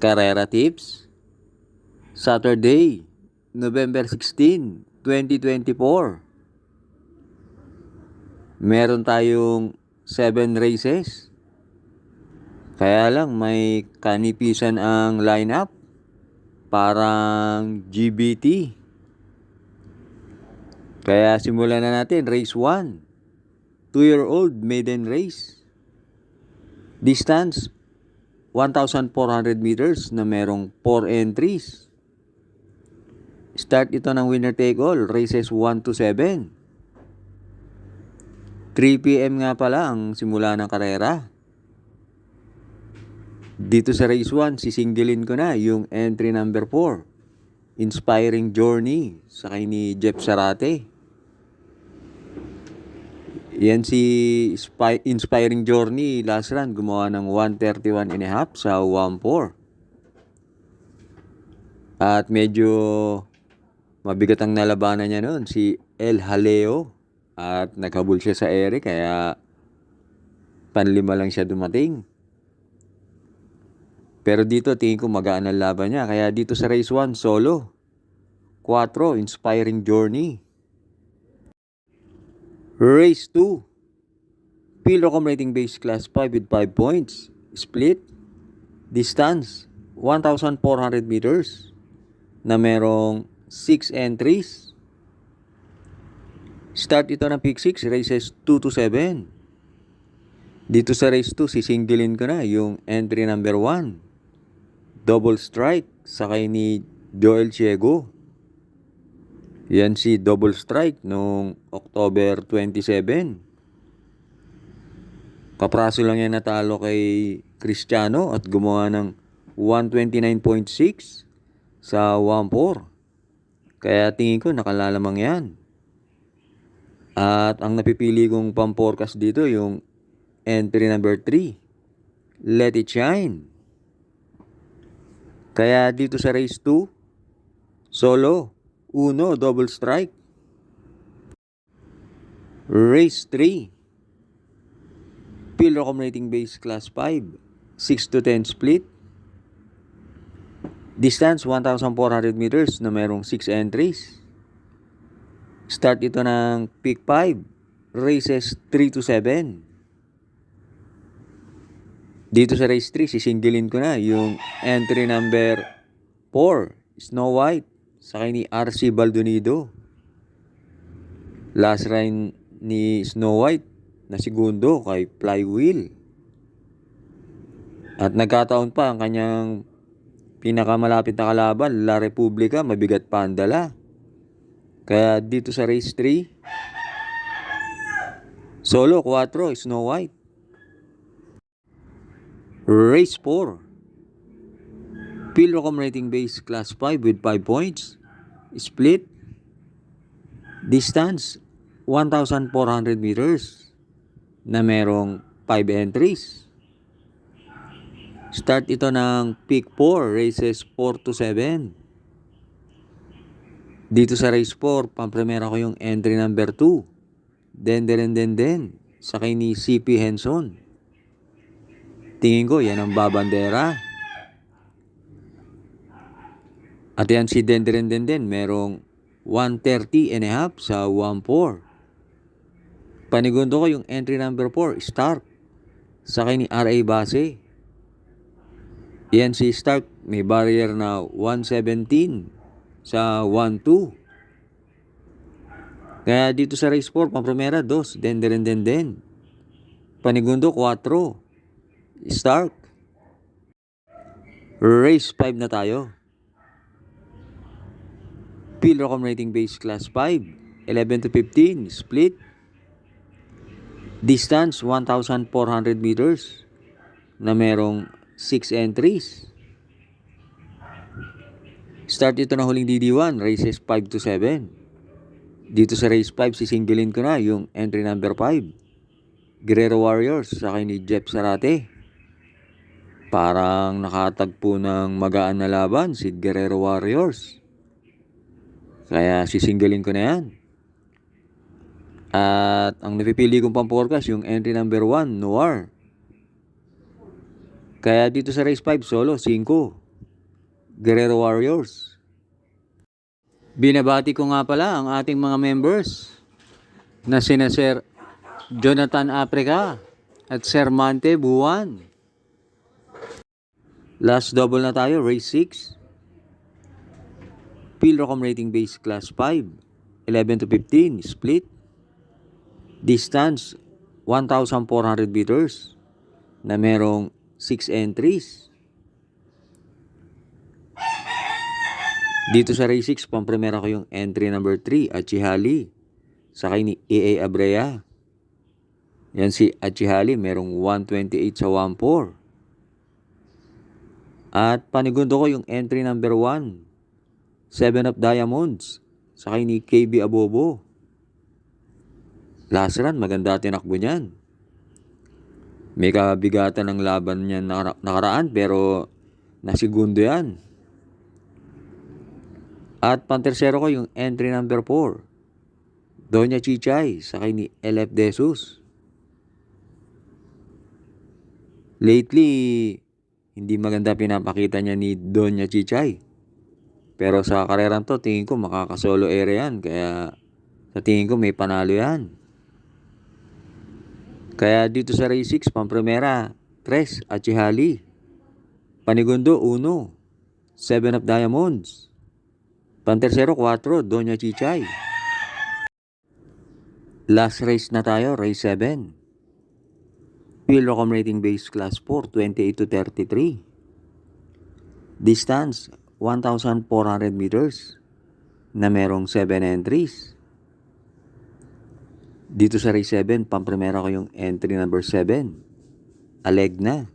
Carrera Tips, Saturday, November 16, 2024. Meron tayong 7 races. Kaya lang may kanipisan ang lineup. Parang GBT. Kaya simulan na natin. Race 1. 2-year-old maiden race. Distance 1,400 meters na merong 4 entries. Start ito ng winner take all. Races 1 to 7. 3 PM nga pala ang simula ng karera. Dito sa race 1, sisingilin ko na yung entry number 4. Inspiring Journey. Sakay ni Jeff Sarate. Yan si Inspiring Journey. Last run, gumawa ng 131.5 sa 1.4. At medyo mabigat ang nalabanan niya noon, si El Haleo. At naghabol siya sa ere, kaya panlima lang siya dumating. Pero dito, tingin ko magaan ang laban niya. Kaya dito sa race 1, solo. 4, Inspiring Journey. Race 2. Pilrocom rating base class 5 with 5 points. Split. Distance, 1,400 meters. Na merong 6 entries. Start ito ng pick 6, races 2 to 7. Dito sa race 2, sisingilin ko na yung entry number 1. Double Strike, sakay ni Joel Ciego. Yan si Double Strike noong October 27. Kapraso lang yan natalo kay Cristiano at gumawa ng 129.6 sa 1.4. Kaya tingin ko nakalalamang yan. At ang napipili kong pang-forecast dito yung entry number 3. Let It Shine. Kaya dito sa race 2, solo, 1, double strike. Race 3. Pilrocom rating base class 5, 6 to 10 split. Distance 1,400 meters na merong 6 entries. Start ito ng pick 5, races 3 to 7. Dito sa race 3, sisingilin ko na yung entry number 4, Snow White, sakay ni RC Baldonido. Last run ni Snow White na segundo kay Flywheel. At nagkataon pa ang kanyang pinakamalapit na kalaban, La Republica, mabigat pa ang dala. Kaya dito sa race 3, solo 4, Snow White. Race 4. Pilrocom rating base class 5 with 5 points. Split. Distance 1,400 meters na merong 5 entries. Start ito ng pick 4, races 4 to 7. Dito sa race 4, pampremera ko yung entry number 2. Den. Sakay ni CP Henson. Tingin ko, yan ang babandera. At yan si Den. Merong 130.5 sa 1.4. Panigundo ko yung entry number 4, Stark. Sakay ni R.A. Base. Yan si Stark, may barrier na 117 sa 1.2. Kaya dito sa race 4, pampremera 2, Den. Panigundo 4, Stark. Race 5 na tayo. Pilrocom rating base class 5, 11 to 15, split. Distance 1,400 meters na merong 6 entries. Start ito na huling DD1, races 5 to 7. Dito sa race 5, sisingilin ko na yung entry number 5. Guerrero Warriors, sakay ni Jeff Sarate. Parang nakatagpo ng magaan na laban si Guerrero Warriors. Kaya sisingilin ko na yan. At ang napipili kong pang-forecast yung entry number 1, Noir. Kaya dito sa race 5, solo, 5, Guerrero Warriors. Binabati ko nga pala ang ating mga members na sina Sir Jonathan Africa at Sir Mante Buwan. Last double na tayo, race 6. Pilrocom rating base class 5, 11 to 15, split. Distance, 1,400 meters na merong 6 entries. Dito sa race 6, pampremera ko yung entry number 3, Achihali. Sakay ni A.A. Abrea. Yan si Achihali, merong 128 sa 1-4. At panigundo ko yung entry number 1, 7 of Diamonds. Sakay ni KB Abobo. Last run, maganda tinakbo niyan. May kabigatan ng laban niya nakaraan pero nasigundo yan. At pantersero ko yung entry number 4, Doña Chichay. Sakay ni LF Desus. Lately, hindi maganda pinapakita niya ni Doña Chichay. Pero sa karerang to, tingin ko makakasolo area yan. Kaya sa tingin ko may panalo yan. Kaya dito sa race 6, pampremera, 3, Achihali. Panigundo, 1, 7 of Diamonds. Pantersero, 4, Doña Chichay. Last race na tayo, race 7. Pilrocom rating base class 4, 28 to 33. Distance, 1,400 meters na merong 7 entries. Dito sa race 7, pampremera ko yung entry number 7, Alegna.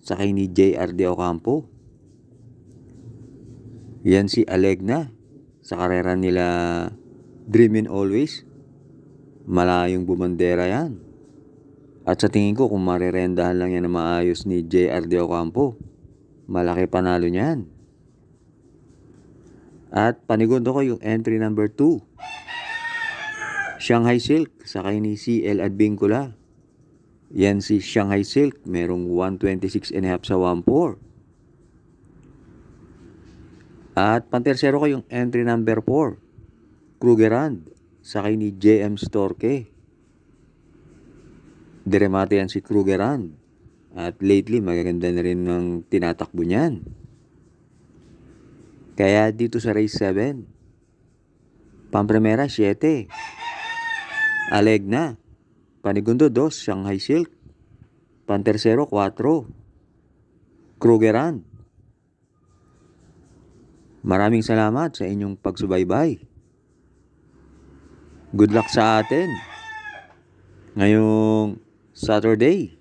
Sakay ni JR De Ocampo. Yan si Alegna. Sa karera nila Dreamin' Always, malayong bumandera yan. At sa tingin ko, kung marirendahan lang yan na maayos ni JR De Ocampo, malaki panalo niyan. At panigundo ko yung entry number 2, Shanghai Silk. Sakay ni CL Advincula. Yan si Shanghai Silk, merong 126.5 sa 1-4. At pantersero ko yung entry number 4, Krugerrand. Sakay ni JM Storke. Diremate yan si Krugerrand. At lately, magaganda na rin ng tinatakbo niyan. Kaya dito sa race 7, pampremera 7, Alegna. Panigundo 2, Shanghai Silk. Pantersero 4, Krugerrand. Maraming salamat sa inyong pagsubaybay. Good luck sa atin ngayong Saturday.